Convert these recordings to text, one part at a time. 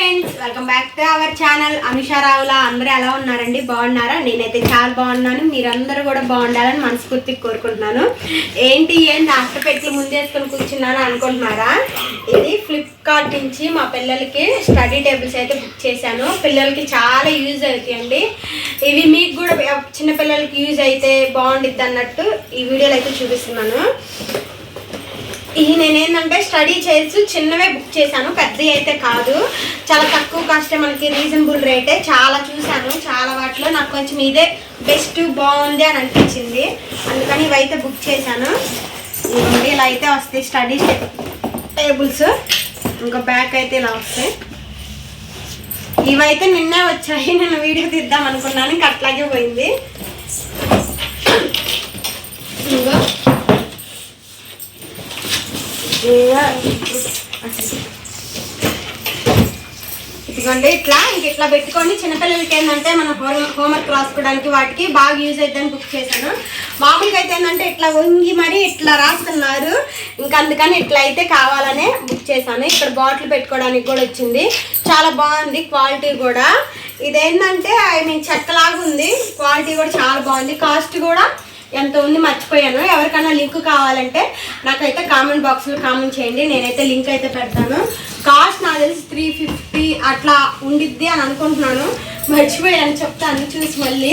Friends, welcome back to our channel Anusha Ravula. అందరూ ఎలా ఉన్నారండి? బాగున్నారా? నేనైతే చాలా బాగున్నాను. మీరందరూ కూడా బాగుండాలని మనస్ఫూర్తిగా కోరుకుంటున్నాను. ఏంటి ఆఫ్టర్ పెట్టి ముందేసుకొని కూర్చున్నాను అనుకుంటున్నారా? ఇది ఫ్లిప్కార్ట్ నుంచి మా పిల్లలకి స్టడీ టేబుల్స్ అయితే బుక్ చేశాను. పిల్లలకి చాలా యూజ్ అవుతాయండి. ఇవి మీకు కూడా చిన్నపిల్లలకి యూజ్ అయితే బాగుండిద్ది అన్నట్టు ఈ వీడియోలో అయితే చూపిస్తున్నాను. ఇవి నేనేంటంటే స్టడీ చైర్స్ చిన్నవే బుక్ చేశాను, పెద్దవి అయితే కాదు. చాలా తక్కువ కాస్టే, మనకి రీజనబుల్ రేటే. చాలా చూశాను, చాలా వాటిలో నాకు కొంచెం ఇదే బెస్ట్ బాగుంది అని అనిపించింది. అందుకని ఇవైతే బుక్ చేశాను. ఇలా అయితే వస్తాయి స్టడీ టేబుల్స్. ఇంకా బ్యాక్ అయితే ఇలా వస్తాయి. ఇవైతే నిన్నే వచ్చాయి. నేను వీడియో తీద్దాం అనుకున్నాను, ఇంకా అట్లాగే పోయింది. ఇంకో ఇదిగోండి, ఇట్లా పెట్టుకొని చిన్నపిల్లలకి ఏంటంటే మనం హోంవర్క్ రాసుకోవడానికి వాటికి బాగా యూజ్ అవుతుందని బుక్ చేశాను. మామూలుగా అయితే ఏంటంటే ఇట్లా వంగి మరి ఇట్లా రాస్తున్నారు, ఇంకా అందుకని ఇట్లా అయితే కావాలనే బుక్ చేశాను. ఇక్కడ బాటిల్ పెట్టుకోవడానికి కూడా వచ్చింది. చాలా బాగుంది క్వాలిటీ కూడా. ఇదేంటంటే చెక్కలాగా ఉంది, క్వాలిటీ కూడా చాలా బాగుంది. కాస్ట్ కూడా ఎంత ఉంది మర్చిపోయాను. ఎవరికైనా లింక్ కావాలంటే నాకైతే కామెంట్ బాక్స్లో కామెంట్ చేయండి, నేనైతే లింక్ అయితే పెడతాను. కాస్ట్ నాకు తెలిసి 350 అట్లా ఉండిద్ది అని అనుకుంటున్నాను. మర్చిపోయాను, చెప్తాను చూసి మళ్ళీ.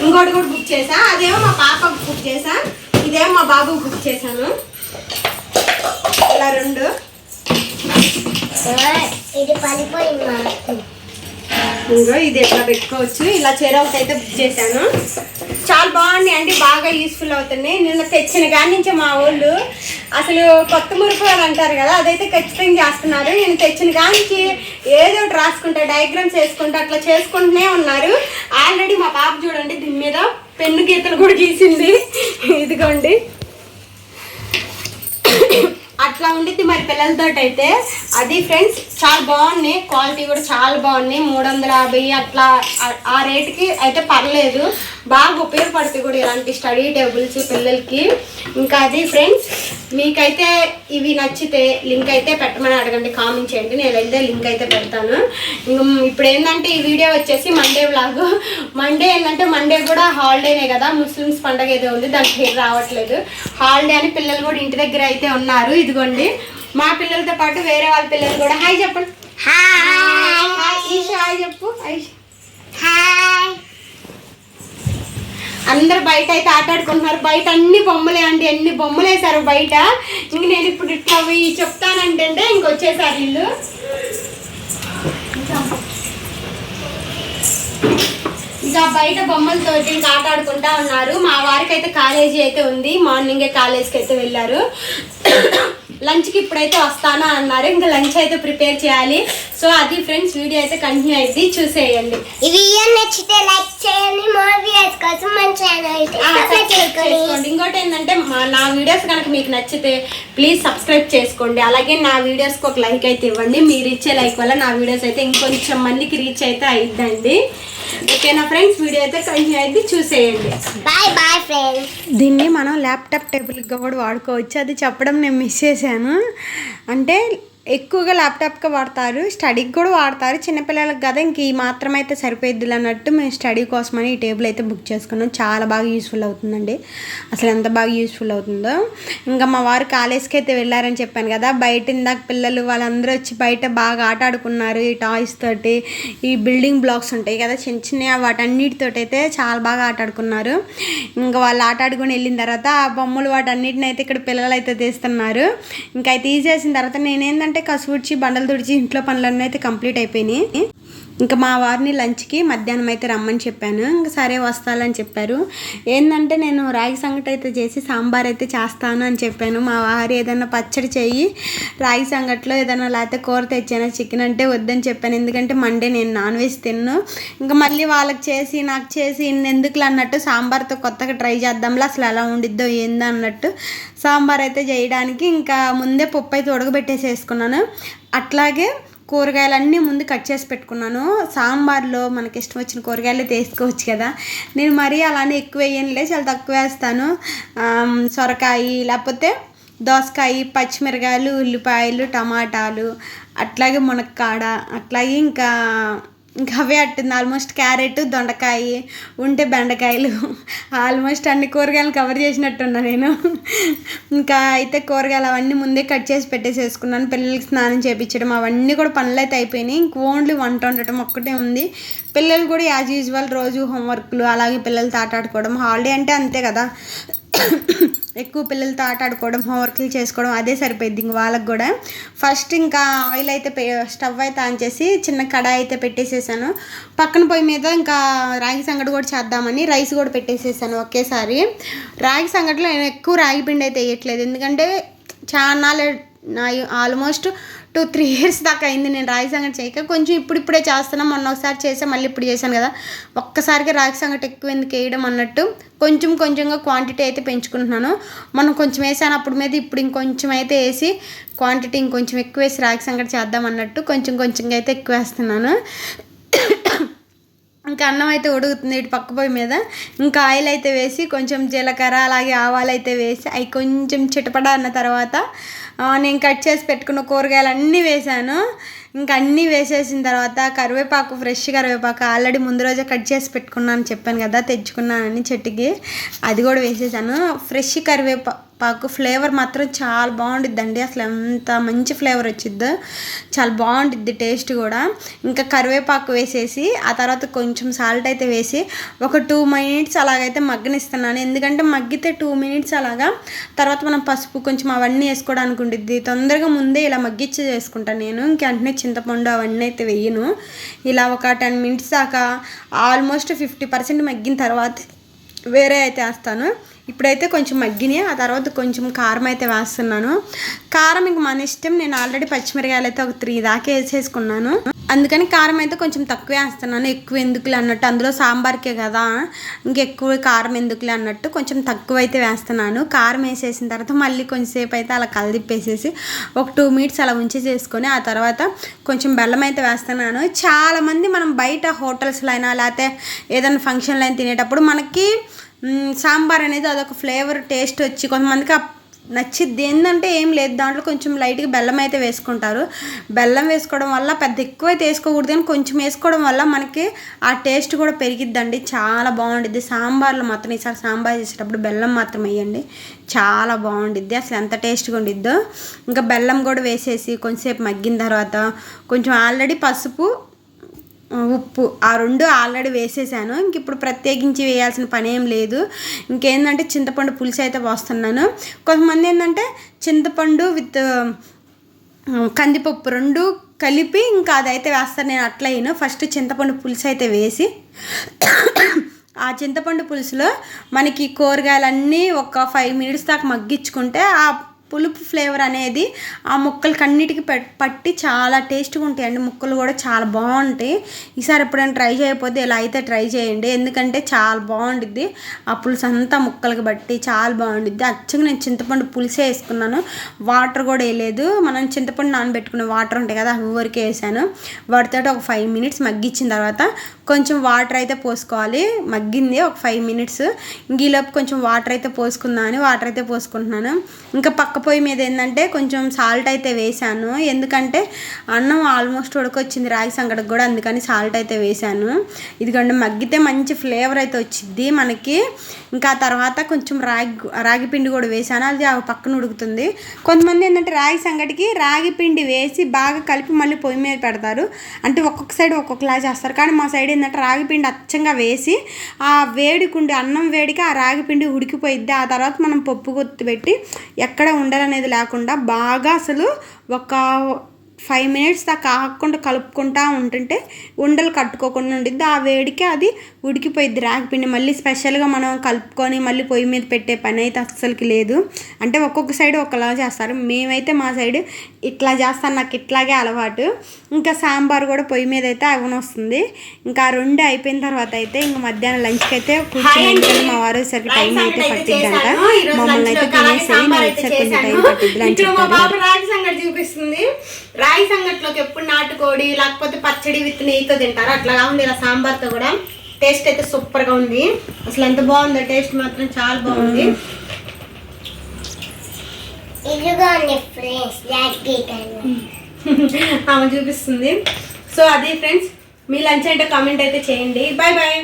ఇంకోటి కూడా బుక్ చేసా, అదేమో మా పాపకు బుక్ చేసా, ఇదేమో మా బాబుకి బుక్ చేశాను. ఇలా రెండు. ఇది పడిపోయింది. ఇంకో ఇది ఎట్లా పెట్టుకోవచ్చు. ఇలా చెరొకటి అయితే బుక్ చేశాను. చాలా బాగున్నాయి అండి, బాగా యూస్ఫుల్ అవుతున్నాయి. నిన్న తెచ్చిన కాడి నుంచి మా వాళ్ళు అసలు కొత్త మురుకు అని అంటారు కదా, అదైతే ఖచ్చితంగా చేస్తున్నారు. నేను తెచ్చిన కాడి నుంచి ఏదో ఒకటి రాసుకుంటా, డయాగ్రామ్స్ వేసుకుంటా అట్లా చేసుకుంటూనే ఉన్నారు. ఆల్రెడీ మా పాప చూడండి దీని మీద పెన్ను గీతలు కూడా గీసింది. ఇదిగోండి, అట్లా ఉండిద్ది మరి పిల్లలతో అయితే. అది ఫ్రెండ్స్ చాలా బాగున్నాయి, క్వాలిటీ కూడా చాలా బాగున్నాయి. 350 అట్లా ఆ రేటుకి అయితే పర్లేదు, బాగా ఉపయోగపడుతుంది కూడా ఇలాంటి స్టడీ టేబుల్స్ పిల్లలకి. ఇంకా అది ఫ్రెండ్స్, మీకైతే ఇవి నచ్చితే లింక్ అయితే పెట్టమని అడగండి, కామెంట్ చేయండి, నేనైతే లింక్ అయితే పెడతాను. ఇప్పుడు ఏంటంటే ఈ వీడియో వచ్చేసి మండే వ్లాగ్. మండే ఏంటంటే మండే కూడా హాలిడేనే కదా, ముస్లిమ్స్ పండుగ ఏదో ఉంది, దానికి పేరు రావట్లేదు. హాలిడే అని పిల్లలు కూడా ఇంటి దగ్గర అయితే ఉన్నారు. ఇదిగోండి, మా పిల్లలతో పాటు వేరే వాళ్ళ పిల్లలు కూడా హాయ్ చెప్పండి. హాయ్ ఈషా, హాయ్ చెప్పు. హాయ్. అందరు బయట అయితే ఆటాడుకుంటున్నారు. బయట అన్ని బొమ్మలే అండి, అన్ని బొమ్మలు వేసారు బయట. ఇంక నేను ఇప్పుడు ఇట్లా చెప్తానంటే ఇంకొచ్చేసారు వీళ్ళు. ఇంకా బయట బొమ్మలతోటి ఇంకా ఆటాడుకుంటా ఉన్నారు. మా వారికి అయితే కాలేజీ అయితే ఉంది, మార్నింగే కాలేజ్కి అయితే వెళ్ళారు. లంచ్కి ఇప్పుడైతే వస్తాను అన్నారు. ఇంకా లంచ్ అయితే ప్రిపేర్ చేయాలి. సో అది ఫ్రెండ్స్, వీడియో అయితే కంటిన్యూ అయితే చూసేయండి. ఈ వీడియో నచ్చితే లైక్ చేయండి, మోర్ వీడియోస్ కోసం మన ఛానల్ చేసుకోండి. ఇంకోటి ఏంటంటే నా వీడియోస్ కనుక మీకు నచ్చితే ప్లీజ్ సబ్స్క్రైబ్ చేసుకోండి. అలాగే నా వీడియోస్కి ఒక లైక్ అయితే ఇవ్వండి. మీరు ఇచ్చే లైక్ వల్ల నా వీడియోస్ అయితే ఇంకొంచెం మందికి రీచ్ అయితే అయిద్దండి. ఓకేనా ఫ్రెండ్స్, వీడియో అయితే కంటిన్యూ అయితే చూసేయండి. Bye bye friends. దీన్ని మనం ల్యాప్టాప్ టేబుల్గా కూడా వాడుకోవచ్చు. అది చెప్పడం నేను మిస్ చేశాను. అంటే ఎక్కువగా ల్యాప్టాప్గా వాడతారు, స్టడీకి కూడా వాడతారు. చిన్నపిల్లలకు కదా ఇంక ఈ మాత్రం అయితే సరిపోయిద్ది అన్నట్టు మేము స్టడీ కోసమని ఈ టేబుల్ అయితే బుక్ చేసుకున్నాం. చాలా బాగా యూస్ఫుల్ అవుతుందండి, అసలు ఎంత బాగా యూస్ఫుల్ అవుతుందో. ఇంకా మా వారు కాలేజ్కి అయితే వెళ్ళారని చెప్పాను కదా, బయట ఇందాక పిల్లలు వాళ్ళందరూ వచ్చి బయట బాగా ఆట ఆడుకున్నారు. ఈ టాయ్స్ తోటి, ఈ బిల్డింగ్ బ్లాక్స్ ఉంటాయి కదా చిన్న చిన్న, వాటన్నిటితోటి అయితే చాలా బాగా ఆట ఆడుకున్నారు. ఇంకా వాళ్ళు ఆట ఆడుకొని వెళ్ళిన తర్వాత ఆ బొమ్మలు వాటన్నిటిని అయితే ఇక్కడ పిల్లలు అయితే తీస్తున్నారు. ఇంకా అయితే తీసేసిన తర్వాత నేనేంటంటే కసువుడ్చి బండలు తుడిచి ఇంట్లో పనులన్నీ అయితే కంప్లీట్ అయిపోయినాయి. ఇంకా మా వారిని లంచ్కి మధ్యాహ్నం అయితే రమ్మని చెప్పాను. ఇంకా సరే వస్తాలని చెప్పారు. ఏంటంటే నేను రాగి సంగటి అయితే చేసి సాంబార్ అయితే చేస్తాను అని చెప్పాను. మా వారు ఏదైనా పచ్చడి చెయ్యి, రాగి సంగట్లో ఏదైనా లేకపోతే కూర తెచ్చాను, చికెన్ అంటే వద్దని చెప్పాను. ఎందుకంటే మండే నేను నాన్ వెజ్ తిన్ను. ఇంకా మళ్ళీ వాళ్ళకి చేసి నాకు చేసి ఎందుకులే అన్నట్టు సాంబార్తో కొత్తగా ట్రై చేద్దాంలో అసలు ఎలా ఉండిద్దో ఏందో అన్నట్టు సాంబార్ అయితే చేయడానికి ఇంకా ముందే పప్పు అయితే ఉడకబెట్టేసేసుకున్నాను. అట్లాగే కూరగాయలన్నీ ముందు కట్ చేసి పెట్టుకున్నాను. సాంబార్లో మనకి ఇష్టం వచ్చిన కూరగాయలు తీసుకోవచ్చు కదా, నేను మరీ అలానే ఎక్కువ వేయనులే, చాలా తక్కువ వేస్తాను. సొరకాయ లేకపోతే దోసకాయ, పచ్చిమిరకాయలు, ఉల్లిపాయలు, టమాటాలు, అట్లాగే మునక్కాడ, అట్లాగే ఇంకా అవే అట్టింది. ఆల్మోస్ట్ క్యారెట్, దొండకాయ, ఉంటే బెండకాయలు, ఆల్మోస్ట్ అన్ని కూరగాయలు కవర్ చేసినట్టున్నా నేను. ఇంకా అయితే కూరగాయలు అవన్నీ ముందే కట్ చేసి పెట్టేసేసుకున్నాను. పిల్లలకి స్నానం చేయించడం అవన్నీ కూడా పనులు అయితే అయిపోయినాయి. ఇంక ఓన్లీ వంట వండటం ఒక్కటే ఉంది. పిల్లలు కూడా యాజ్ యూజువల్ రోజు హోంవర్క్లు, అలాగే పిల్లలతో ఆడుకోవడం, హాలిడే అంటే అంతే కదా, ఎక్కువ పిల్లలతో ఆడుకోవడం, హోంవర్క్లు చేసుకోవడం అదే సరిపోయింది ఇంక వాళ్ళకి కూడా. ఫస్ట్ ఇంకా ఆయిల్ అయితే స్టవ్ అయితే ఆన్ చేసి చిన్న కడాయి అయితే పెట్టేసేసాను. పక్కన పొయ్యి మీద ఇంకా రాగి సంగటి కూడా చేద్దామని రైస్ కూడా పెట్టేసేసాను ఒకేసారి. రాగి సంగటిలో నేను ఎక్కువ రాగి పిండి అయితే వేయట్లేదు, ఎందుకంటే చాలా ఆల్మోస్ట్ 2-3 years దాకా అయింది నేను రాగి సంగటి చేయక. కొంచెం ఇప్పుడిప్పుడే చేస్తున్నాను, మొన్న ఒకసారి చేసాను, మళ్ళీ ఇప్పుడు చేశాను కదా, ఒక్కసారిగా రాగి సంగటి ఎక్కువ ఎందుకు వేయడం అన్నట్టు కొంచెం కొంచెంగా క్వాంటిటీ అయితే పెంచుకుంటున్నాను. మనం కొంచెం వేసాను అప్పుడు మీద, ఇప్పుడు ఇంకొంచెం అయితే వేసి క్వాంటిటీ ఇంకొంచెం ఎక్కువ వేసి రాగి సంగటి చేద్దాం అన్నట్టు కొంచెం కొంచెంగా అయితే ఎక్కువ వేస్తున్నాను. ఇంకా అన్నం అయితే ఉడుకుతుంది ఇటు పక్క పొయ్యి మీద. ఇంకా ఆయిల్ అయితే వేసి కొంచెం జీలకర్ర అలాగే ఆవాలు అయితే వేసి అవి కొంచెం చిటపడ అన్న తర్వాత నేను కట్ చేసి పెట్టుకున్న కూరగాయలు అన్నీ వేసాను. ఇంకా అన్నీ వేసేసిన తర్వాత కరివేపాకు, ఫ్రెష్ కరివేపాకు ఆల్రెడీ ముందు రోజే కట్ చేసి పెట్టుకున్నాను చెప్పాను కదా, తెచ్చుకున్నానని చెట్టుకి, అది కూడా వేసేసాను. ఫ్రెష్ కరివేపాకు ఫ్లేవర్ మాత్రం చాలా బాగుండిద్దండి, అసలు ఎంత మంచి ఫ్లేవర్ వచ్చిద్దో, చాలా బాగుండిద్ది టేస్ట్ కూడా. ఇంకా కరివేపాకు వేసేసి ఆ తర్వాత కొంచెం సాల్ట్ అయితే వేసి ఒక 2 minutes అలాగైతే మగ్గనిస్తున్నాను. ఎందుకంటే మగ్గితే 2 minutes అలాగా తర్వాత మనం పసుపు కొంచెం అవన్నీ వేసుకోవడానికి ఉండిద్ది. తొందరగా ముందే ఇలా మగ్గిచ్చి చేసుకుంటాను నేను, ఇంకా వెంటనే చింతపండు అవన్నీ అయితే వేయను. ఇలా ఒక 10 minutes దాకా ఆల్మోస్ట్ 50% మగ్గిన తర్వాత వేరే అయితే వేస్తాను. ఇప్పుడైతే కొంచెం మగ్గినాయి, ఆ తర్వాత కొంచెం కారం అయితే వేస్తున్నాను. కారం ఇంక మన ఇష్టం, నేను ఆల్రెడీ పచ్చిమిరకాయలు అయితే ఒక 3 దాకా వేసేసుకున్నాను, అందుకని కారం అయితే కొంచెం తక్కువే వేస్తున్నాను. ఎక్కువ ఎందుకులే అన్నట్టు, అందులో సాంబార్కే కదా ఇంకెక్కువ కారం ఎందుకులే అన్నట్టు కొంచెం తక్కువ అయితే వేస్తున్నాను. కారం వేసేసిన తర్వాత మళ్ళీ కొంచెంసేపు అయితే అలా కలదిప్పేసేసి ఒక 2 minutes అలా ఉంచేసేసుకొని ఆ తర్వాత కొంచెం బెల్లం అయితే వేస్తున్నాను. చాలామంది మనం బయట హోటల్స్లో అయినా లేకపోతే ఏదైనా ఫంక్షన్లో అయినా తినేటప్పుడు మనకి సాంబార్ అనేది అదొక ఫ్లేవర్ టేస్ట్ వచ్చి కొంతమందికి నచ్చిద్ది. ఏంటంటే ఏం లేదు, దాంట్లో కొంచెం లైట్గా బెల్లం అయితే వేసుకుంటారు. బెల్లం వేసుకోవడం వల్ల పెద్ద ఎక్కువ అయితే వేసుకోకూడదు, కానీ కొంచెం వేసుకోవడం వల్ల మనకి ఆ టేస్ట్ కూడా పెరిగిద్దండి, చాలా బాగుండిద్ది. సాంబార్లో మాత్రం ఈసారి సాంబార్ చేసేటప్పుడు బెల్లం మాత్రం వేయండి, చాలా బాగుండిద్ది, అసలు ఎంత టేస్ట్గా ఉండిద్దో. ఇంకా బెల్లం కూడా వేసేసి కొంచెంసేపు మగ్గిన తర్వాత కొంచెం ఆల్రెడీ పసుపు, ఉప్పు ఆ 2 ఆల్రెడీ వేసేసాను. ఇంక ఇప్పుడు ప్రత్యేకించి వేయాల్సిన పని ఏం లేదు. ఇంకేంటంటే చింతపండు పులుసు అయితే పోస్తున్నాను. కొంతమంది ఏంటంటే చింతపండు విత్ కందిపప్పు 2 కలిపి ఇంకా అదైతే వేస్తాను, నేను అట్లా అయినా ఫస్ట్ చింతపండు పులుసు అయితే వేసి ఆ చింతపండు పులుసులో మనకి కూరగాయలన్నీ ఒక 5 minutes దాకా మగ్గించుకుంటే ఆ పులుపు ఫ్లేవర్ అనేది ఆ ముక్కలకి అన్నిటికీ పట్టి చాలా టేస్ట్గా ఉంటాయండి. ముక్కలు కూడా చాలా బాగుంటాయి. ఈసారి ఎప్పుడైనా ట్రై చేయకపోతే ఇలా అయితే ట్రై చేయండి, ఎందుకంటే చాలా బాగుండిద్ది. ఆ పులుసు అంతా ముక్కలకి బట్టి చాలా బాగుండిద్ది. అచ్చగా నేను చింతపండు పులుసే వేసుకున్నాను, వాటర్ కూడా వేయలేదు. మనం చింతపండు నానబెట్టుకునే వాటర్ ఉంటాయి కదా, అవి వరకే వేసాను. వాటితో ఒక 5 minutes మగ్గించిన తర్వాత కొంచెం వాటర్ అయితే పోసుకోవాలి. మగ్గింది ఒక 5 minutes, ఈలోపు కొంచెం వాటర్ అయితే పోసుకుందామని వాటర్ అయితే పోసుకుంటున్నాను. ఇంకా పక్క పొయ్యి మీద ఏంటంటే కొంచెం సాల్ట్ అయితే వేసాను, ఎందుకంటే అన్నం ఆల్మోస్ట్ ఉడకొచ్చింది రాగి సంగటికి కూడా, అందుకని సాల్ట్ అయితే వేసాను. ఇదిగోండి మగ్గితే మంచి ఫ్లేవర్ అయితే వచ్చింది మనకి. ఇంకా తర్వాత కొంచెం రాగి పిండి కూడా వేసాను, అది ఆ పక్కన ఉడుకుతుంది. కొంతమంది ఏంటంటే రాగి సంగటికి రాగి పిండి వేసి బాగా కలిపి మళ్ళీ పొయ్యి మీద పెడతారు, అంటే ఒక్కొక్క సైడ్ ఒక్కొక్కలా చేస్తారు. కానీ మా సైడ్ ఏంటంటే రాగి పిండి అచ్చంగా వేసి ఆ వేడికుండి అన్నం వేడికి ఆ రాగి పిండి ఉడికిపోయిద్ది. ఆ తర్వాత మనం పప్పు గుత్తి పెట్టి ఎక్కడ ఉండలనేది లేకుండా బాగా అసలు ఒక 5 minutes దాకా ఆగకుండా కలుపుకుంటూ ఉంటుంటే ఉండలు కట్టుకోకుండా ఉండిద్ది. ఆ వేడికి అది ఉడికిపోయిద్ది రాగిపిండి. మళ్ళీ స్పెషల్గా మనం కలుపుకొని మళ్ళీ పొయ్యి మీద పెట్టే పని అయితే అస్సలకి లేదు. అంటే ఒక్కొక్క సైడ్ ఒకలా చేస్తారు, మేమైతే మా సైడ్ ఇట్లా చేస్తాను, నాకు ఇట్లాగే అలవాటు. ఇంకా సాంబార్ కూడా పొయ్యి మీద అయితే అవనొస్తుంది. ఇంకా 2 అయిపోయిన తర్వాత అయితే ఇంక మధ్యాహ్నం లంచ్కి అయితే కూర్చొని మా వారు సరికి టైం అయితే పట్టిద్దంట. మమ్మల్ని అయితే తినేసి కొంచెం టైం పట్టిద్ది అని చెప్పారు. చూపిస్తుంది రాగి సంగట్లోకి ఎప్పుడు నాటుకోడి లేకపోతే పచ్చడి విత్ నెయ్యితో తింటారు, అట్లాగా ఉంది. ఇలా సాంబార్తో కూడా టేస్ట్ అయితే సూపర్ గా ఉంది, అసలు ఎంత బాగుందో, టేస్ట్ మాత్రం చాలా బాగుంది. ఆమె చూపిస్తుంది. సో అది ఫ్రెండ్స్, మీ లంచ్ అంటే కామెంట్ అయితే చేయండి. Bye bye.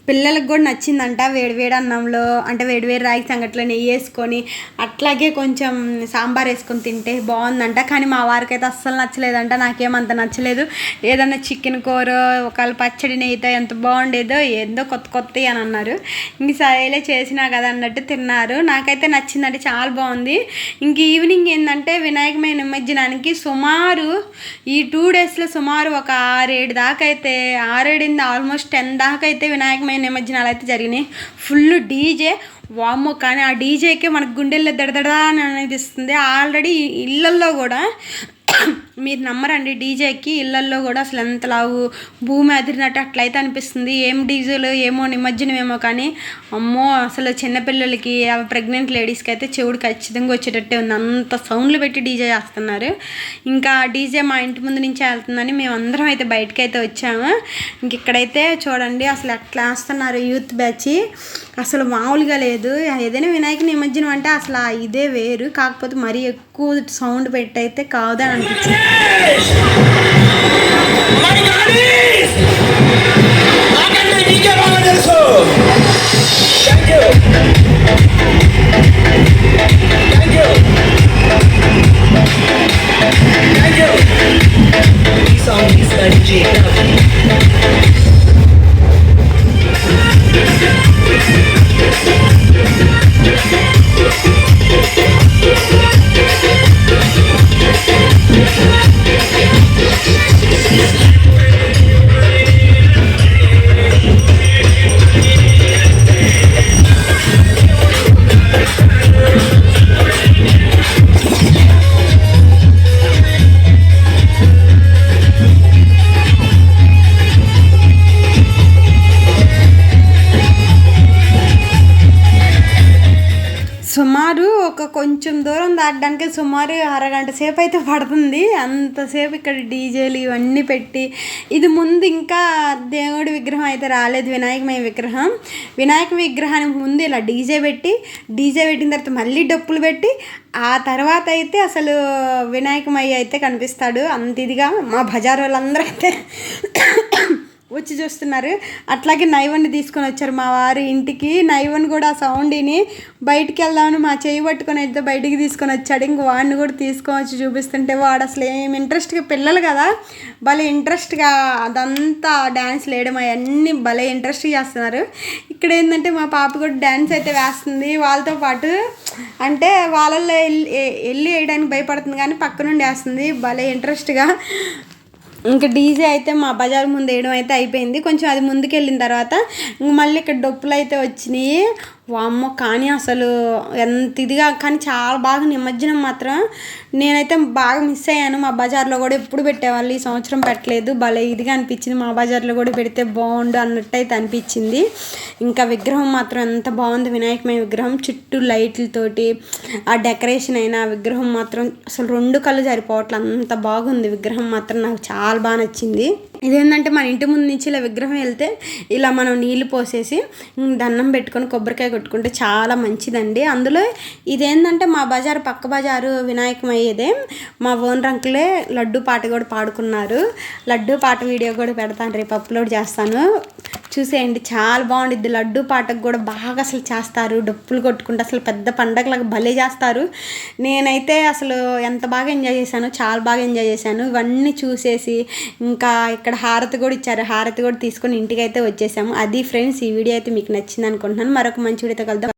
పిల్లలకు కూడా నచ్చిందంట వేడివేడి అన్నంలో, అంటే వేడివేడి రాగి సంగట్లో నెయ్యి వేసుకొని అట్లాగే కొంచెం సాంబార్ వేసుకొని తింటే బాగుందంట. కానీ మా వారికి అయితే అస్సలు నచ్చలేదంట, నాకేమంత నచ్చలేదు. ఏదన్నా చికెన్ కూర ఒకవేళ పచ్చడి నెయ్యితో ఎంత బాగుండేదో, ఏందో కొత్త కొత్త అని అన్నారు. ఇంక సరేలే చేసినా కదా అన్నట్టు తిన్నారు. నాకైతే నచ్చిందంటే చాలా బాగుంది. ఇంక ఈవినింగ్ ఏంటంటే వినాయకమైన నిమజ్జనానికి సుమారు ఈ 2 డేస్లో సుమారు ఒక 6-7 దాకా అయితే, 6-7 ఆల్మోస్ట్ 10 దాకా అయితే వినాయకమైన నిమజ్జనాలు అయితే జరిగినాయి. ఫుల్ డీజే, వామ్మో. కానీ ఆ డీజేకే మనకు గుండెల్లో దడదడా అని అనిపిస్తుంది. ఆల్రెడీ ఇళ్ళల్లో కూడా మీరు నమ్మరండి, డీజేకి ఇళ్ళల్లో కూడా అసలు ఎంతలావు భూమి అదిరినట్టు అట్లయితే అనిపిస్తుంది. ఏం డీజేలు ఏమో నిమజ్జనం ఏమో, కానీ అమ్మో అసలు చిన్నపిల్లలకి ప్రెగ్నెంట్ లేడీస్కి అయితే చెవుడు ఖచ్చితంగా వచ్చేటట్టే ఉంది. అంత సౌండ్లు పెట్టి డీజే చేస్తున్నారు. ఇంకా డీజే మా ఇంటి ముందు నుంచే వెళ్తుందని మేము అందరం అయితే బయటకు అయితే వచ్చాము. ఇంక ఇక్కడైతే చూడండి అసలు ఎట్లా వేస్తున్నారు యూత్ బ్యాచ్, అసలు మామూలుగా లేదు. ఏదైనా వినాయక నిమజ్జనం అంటే అసలు ఇదే వేరు, కాకపోతే మరీ ఎక్కువ సౌండ్ పెట్టి అయితే కాదని అనిపించింది. సుమారు ఒక కొంచెం దూరం దాటడానికి సుమారు అరగంట సేపు అయితే పడుతుంది. అంతసేపు ఇక్కడ డీజేలు ఇవన్నీ పెట్టి, ఇది ముందు ఇంకా దేవుడి విగ్రహం అయితే రాలేదు, వినాయకమయ విగ్రహం. వినాయక విగ్రహానికి ముందు ఇలా డీజే పెట్టిన తర్వాత మళ్ళీ డప్పులు పెట్టి, ఆ తర్వాత అయితే అసలు వినాయకమయ్య అయితే కనిపిస్తాడు. అంత ఇదిగా మా బజార్ వాళ్ళందరూ అయితే వచ్చి చూస్తున్నారు. అట్లాగే నైవన్ని తీసుకొని వచ్చారు మా వారి ఇంటికి. నైవన్ కూడా ఆ సౌండ్ని బయటికి వెళ్దామని మా చేయి పట్టుకొని అయితే బయటికి తీసుకొని వచ్చాడు. ఇంక వాడిని కూడా తీసుకొని వచ్చి చూపిస్తుంటే వాడు అసలు ఏం ఇంట్రెస్ట్గా, పిల్లలు కదా భలే ఇంట్రెస్ట్గా అదంతా డ్యాన్స్ వేయడం అవన్నీ భలే ఇంట్రెస్ట్గా చేస్తున్నారు. ఇక్కడ ఏంటంటే మా పాప కూడా డ్యాన్స్ అయితే వేస్తుంది వాళ్ళతో పాటు. అంటే వాళ్ళల్లో వెళ్ళి వేయడానికి భయపడుతుంది కానీ పక్క నుండి వేస్తుంది భలే ఇంట్రెస్ట్గా. ఇంకా డీజే అయితే మా బజార్ ముందు వేయడం అయితే అయిపోయింది. కొంచెం అది ముందుకు వెళ్ళిన తర్వాత మళ్ళీ ఇక్కడ డప్పులు అయితే వచ్చినాయి. వామ్మో, కానీ అసలు ఎంత ఇదిగా, కానీ చాలా బాగా నిమజ్జనం మాత్రం నేనైతే బాగా మిస్ అయ్యాను. మా బజార్లో కూడా ఎప్పుడు పెట్టేవాళ్ళు, ఈ సంవత్సరం పెట్టలేదు. భలే ఇదిగా అనిపించింది. మా బజార్లో కూడా పెడితే బాగుండు అన్నట్టు అయితే అనిపించింది. ఇంకా విగ్రహం మాత్రం ఎంత బాగుంది, వినాయకమయ విగ్రహం చుట్టూ లైట్లతోటి ఆ డెకరేషన్ అయినా విగ్రహం మాత్రం అసలు 2 కళ్ళు సరిపోవట్లేదు, అంత బాగుంది విగ్రహం మాత్రం. నాకు చాలా బాగా నచ్చింది. ఇదేంటంటే మన ఇంటి ముందు నుంచి ఇలా విగ్రహం వెళ్తే ఇలా మనం నీళ్లు పోసేసి దండం పెట్టుకొని కొబ్బరికాయ కొట్టుకుంటే చాలా మంచిదండి. అందులో ఇదేంటంటే మా బజారు పక్క బజారు వినాయకమయ్యేదే మా ఓనర్ అంకులే లడ్డు పాట కూడా పాడుకున్నారు. లడ్డు పాట వీడియో కూడా పెడతాను, రేపు అప్లోడ్ చేస్తాను, చూసేయండి. చాలా బాగుండిద్ది. లడ్డు పాటకు కూడా బాగా అసలు చేస్తారు, డప్పులు కొట్టుకుంటే అసలు పెద్ద పండగలకు భలే చేస్తారు. నేనైతే అసలు ఎంత బాగా ఎంజాయ్ చేశాను, చాలా బాగా ఎంజాయ్ చేశాను. ఇవన్నీ చూసేసి ఇంకా ఇక్కడ హారతి కూడా ఇచ్చారు, హారతి కూడా తీసుకొని ఇంటికి అయితే వచ్చేసాము. అది ఫ్రెండ్స్, ఈ వీడియో అయితే మీకు నచ్చింది అనుకుంటున్నాను. మరొక మంచి వీడియోతో కలుద్దాం.